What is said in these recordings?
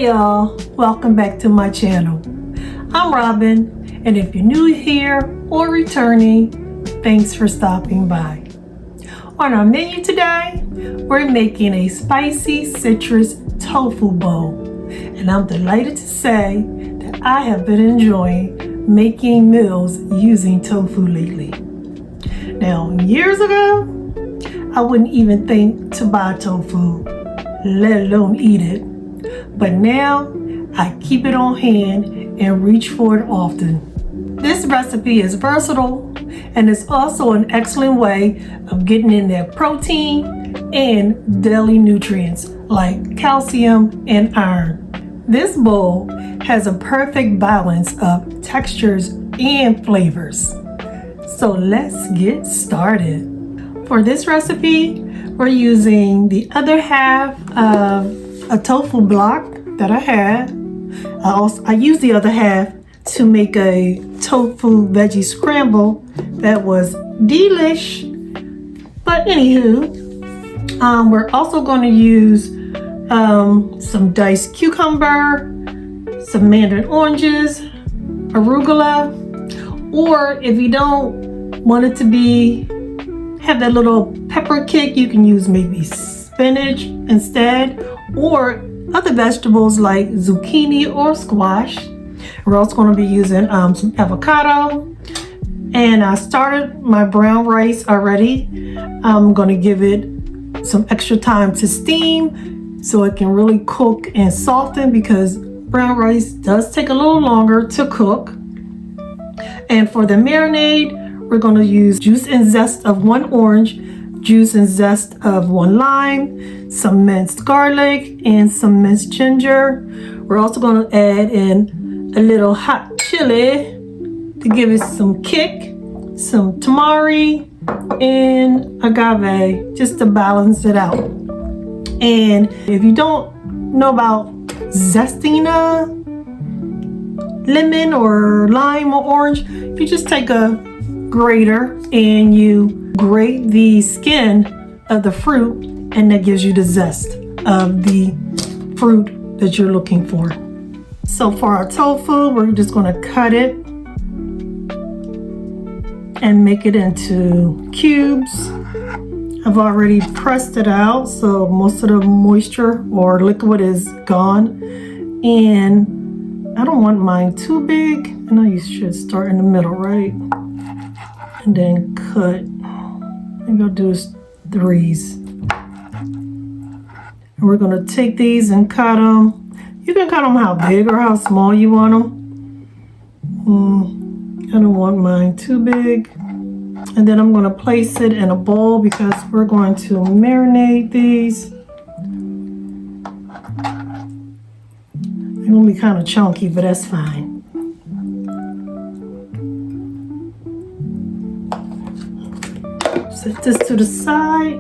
Hey y'all, welcome back to my channel. I'm Robin, and if you're new here or returning, thanks for stopping by. On our menu today, we're making a spicy citrus tofu bowl, and I'm delighted to say that I have been enjoying making meals using tofu lately. Now, years ago, I wouldn't even think to buy tofu, let alone eat it. But now, I keep it on hand and reach for it often. This recipe is versatile and is also an excellent way of getting in that protein and daily nutrients like calcium and iron. This bowl has a perfect balance of textures and flavors. So let's get started. For this recipe, we're using the other half of a tofu block that I had. I used the other half to make a tofu veggie scramble that was delish. But anywho, we're also going to use some diced cucumber, some mandarin oranges, arugula, or if you don't want it to have that little pepper kick, you can use maybe spinach instead, or other vegetables like zucchini or squash. We're also going to be using some avocado, and I started my brown rice already. I'm going to give it some extra time to steam so it can really cook and soften, because brown rice does take a little longer to cook. And for the marinade, we're going to use juice and zest of 1 orange, juice and zest of 1 lime, some minced garlic, and some minced ginger. We're also going to add in a little hot chili to give it some kick, some tamari, and agave just to balance it out. And if you don't know about zesting lemon or lime or orange, you just take a grater and you grate the skin of the fruit, and that gives you the zest of the fruit that you're looking for. So for our tofu, we're just going to cut it and make it into cubes. I've already pressed it out, so most of the moisture or liquid is gone. And I don't want mine too big. I know you should start in the middle, right? And then cut. Maybe I'll do 3s. And we're going to take these and cut them. You can cut them how big or how small you want them. I don't want mine too big. And then I'm going to place it in a bowl because we're going to marinate these. They're going to be kind of chunky, but that's fine. Set this to the side.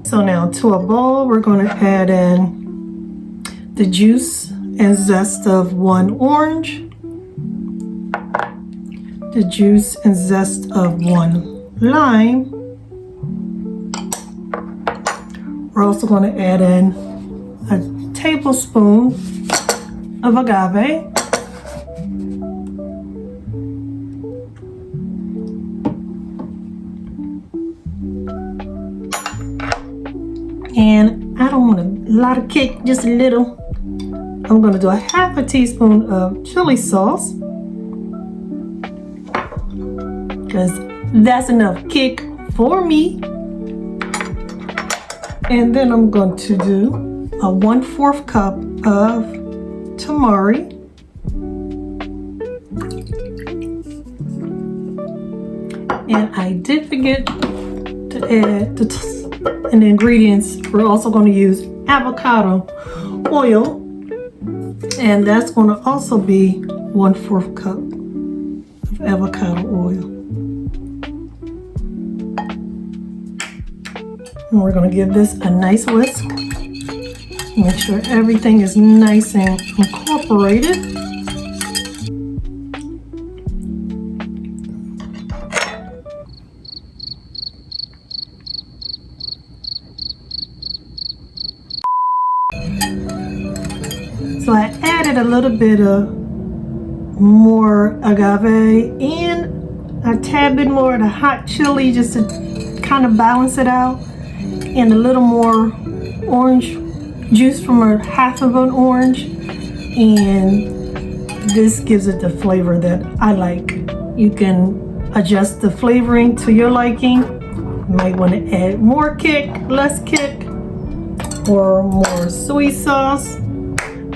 So now to a bowl, we're going to add in the juice and zest of 1 orange, the juice and zest of 1 lime. We're also going to add in a tablespoon of agave. And I don't want a lot of kick, just a little. I'm going to do a half a teaspoon of chili sauce, because that's enough kick for me. And then I'm going to do a 1/4 cup of tamari. And I did forget to add in the ingredients. We're also going to use avocado oil, and that's going to also be 1/4 cup of avocado oil. And we're going to give this a nice whisk. Make sure everything is nice and incorporated. So I little bit of more agave and a tad bit more of the hot chili just to kind of balance it out, and a little more orange juice from a half of an orange, and this gives it the flavor that I like. You can adjust the flavoring to your liking. You might want to add more kick, less kick, or more soy sauce,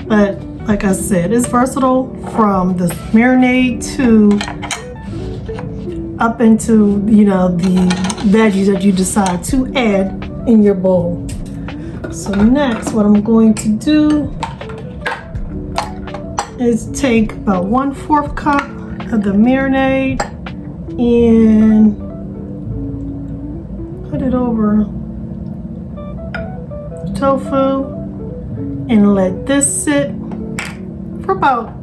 but like I said, it's versatile from the marinade to up into, you know, the veggies that you decide to add in your bowl. So next, what I'm going to do is take about 1/4 cup of the marinade and put it over tofu and let this sit for about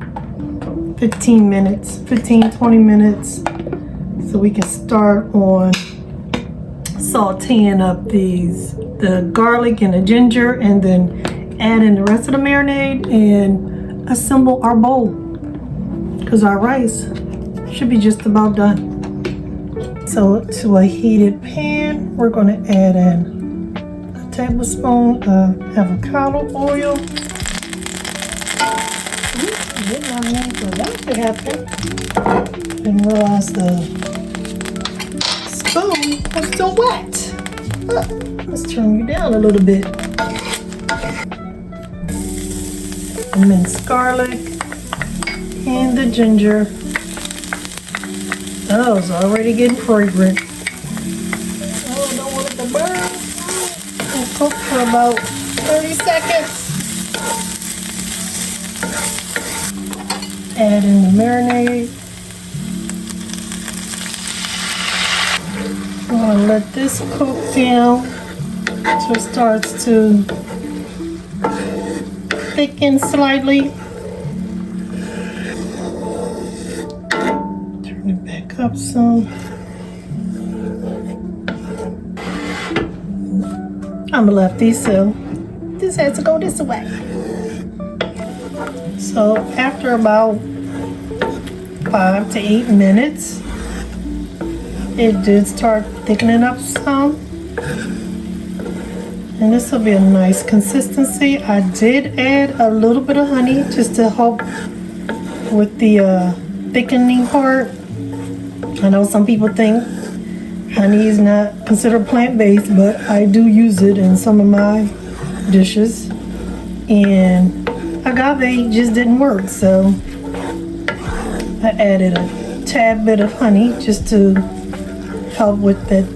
20 minutes, so we can start on sauteing up the garlic and the ginger, and then add in the rest of the marinade and assemble our bowl, because our rice should be just about done. So to a heated pan, we're going to add in a tablespoon of avocado oil. Did not mean for that to happen. Didn't realize the spoon was still wet. Let's turn you down a little bit. Minced garlic and the ginger. Oh, it's already getting fragrant. Oh, don't want it to burn. We'll cook for about 30 seconds. Add in the marinade. I'm gonna let this cook down so it starts to thicken slightly. Turn it back up some. I'm a lefty, so this has to go this way. So after about 5 to 8 minutes, it did start thickening up some, and this will be a nice consistency. I did add a little bit of honey just to help with the thickening part. I know some people think honey is not considered plant-based, but I do use it in some of my dishes, and agave just didn't work, so I added a tad bit of honey just to help with that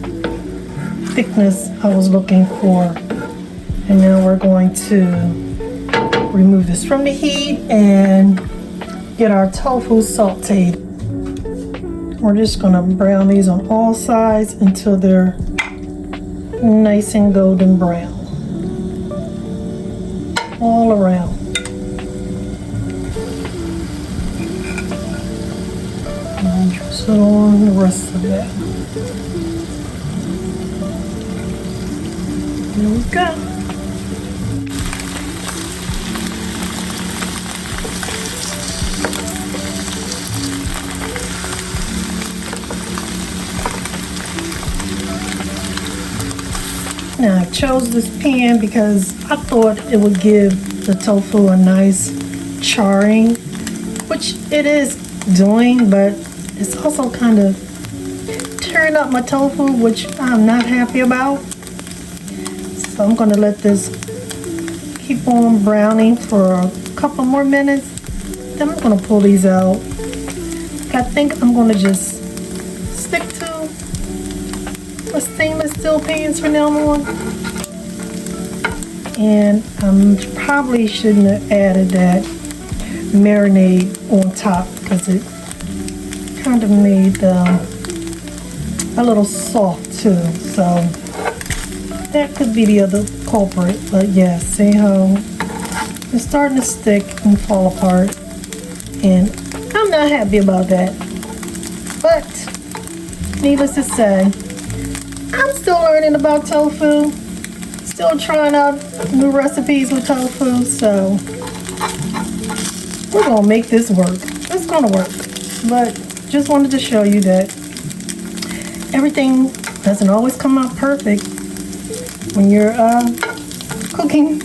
thickness I was looking for. And now we're going to remove this from the heat and get our tofu sauteed. We're just gonna brown these on all sides until they're nice and golden brown all around. And drizzle on the rest of that. There we go. Now I chose this pan because I thought it would give the tofu a nice charring, which it is doing, but it's also kind of tearing up my tofu, which I'm not happy about. So I'm gonna let this keep on browning for a couple more minutes. Then I'm gonna pull these out. I think I'm gonna just stick to my stainless steel pans from now on. And I probably shouldn't have added that marinade on top because it kind of made them a little soft too. So that could be the other culprit. But yeah, see how it's starting to stick and fall apart. And I'm not happy about that. But needless to say, I'm still learning about tofu. Still trying out new recipes with tofu. So we're gonna make this work. It's gonna work. But just wanted to show you that everything doesn't always come out perfect when you're cooking.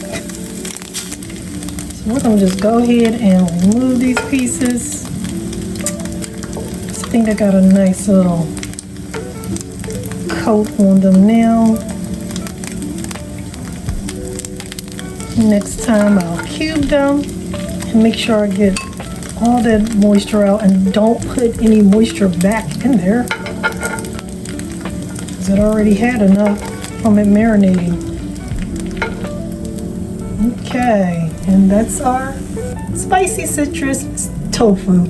So we're gonna just go ahead and remove these pieces. I think I got a nice little coat on them now. Next time I'll cube them and make sure I get all that moisture out and don't put any moisture back in there because it already had enough from it marinating. Okay, and that's our spicy citrus tofu.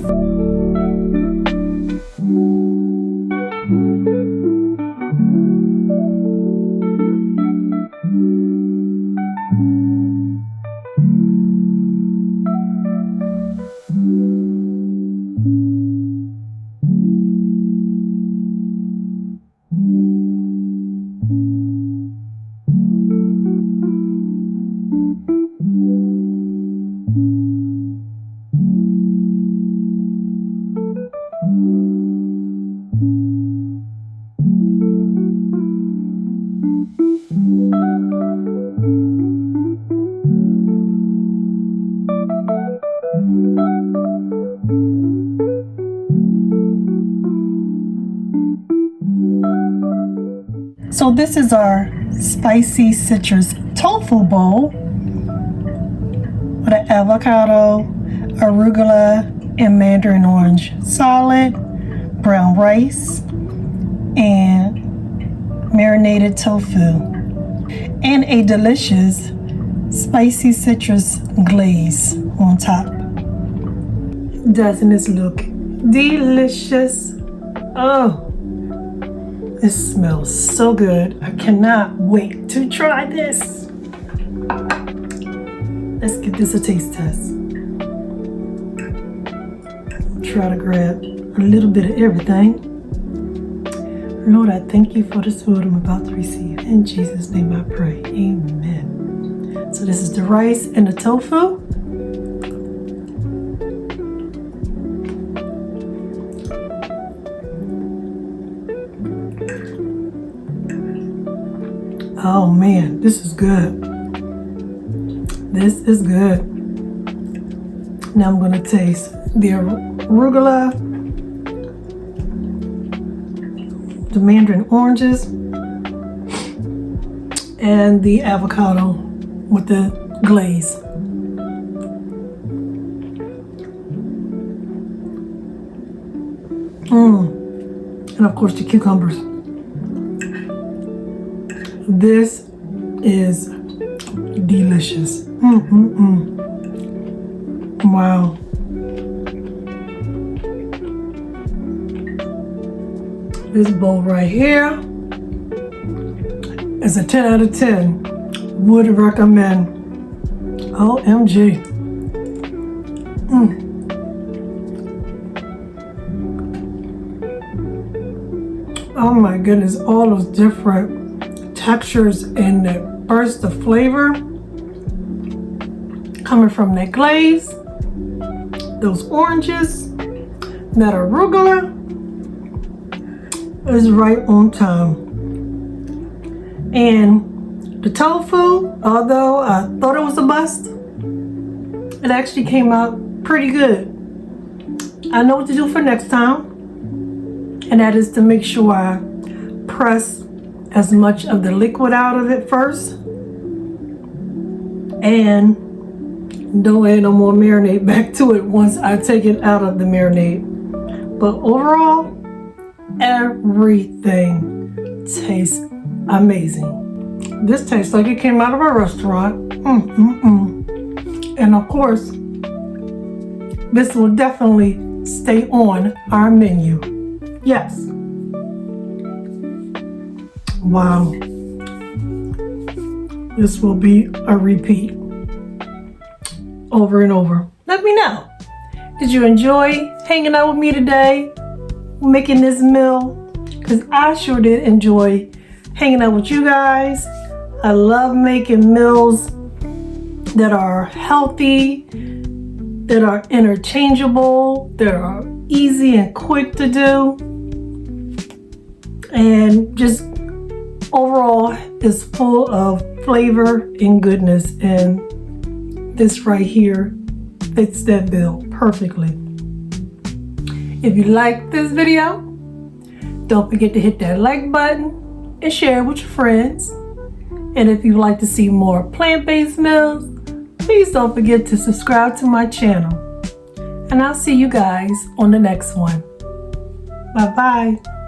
So this is our spicy citrus tofu bowl with an avocado, arugula, and mandarin orange salad, brown rice, and marinated tofu, and a delicious spicy citrus glaze on top. Doesn't this look delicious? Oh, it smells so good. I cannot wait to try this. Let's give this a taste test. Try to grab a little bit of everything. Lord, I thank you for this food I'm about to receive. In Jesus' name I pray. Amen. So this is the rice and the tofu. Oh man, this is good. This is good. Now I'm gonna taste the arugula, the mandarin oranges, and the avocado with the glaze. And of course the cucumbers. This is delicious. Wow. This bowl right here is a 10 out of 10. Would recommend. OMG. Oh my goodness, all those different textures and the burst of flavor coming from that glaze, those oranges, that arugula is right on time. And the tofu, although I thought it was a bust, it actually came out pretty good. I know what to do for next time, and that is to make sure I press as much of the liquid out of it first and don't add no more marinade back to it once I take it out of the marinade. But overall, everything tastes amazing. This tastes like it came out of a restaurant. And of course, this will definitely stay on our menu. Yes. Wow. This will be a repeat over and over. Let me know. Did you enjoy hanging out with me today, making this meal? Because I sure did enjoy hanging out with you guys. I love making meals that are healthy that are interchangeable, that are easy and quick to do, and just overall is full of flavor and goodness, and this right here fits that bill perfectly. If you like this video, don't forget to hit that like button and share it with your friends. And if you'd like to see more plant-based meals, please don't forget to subscribe to my channel. And I'll see you guys on the next one. Bye-bye.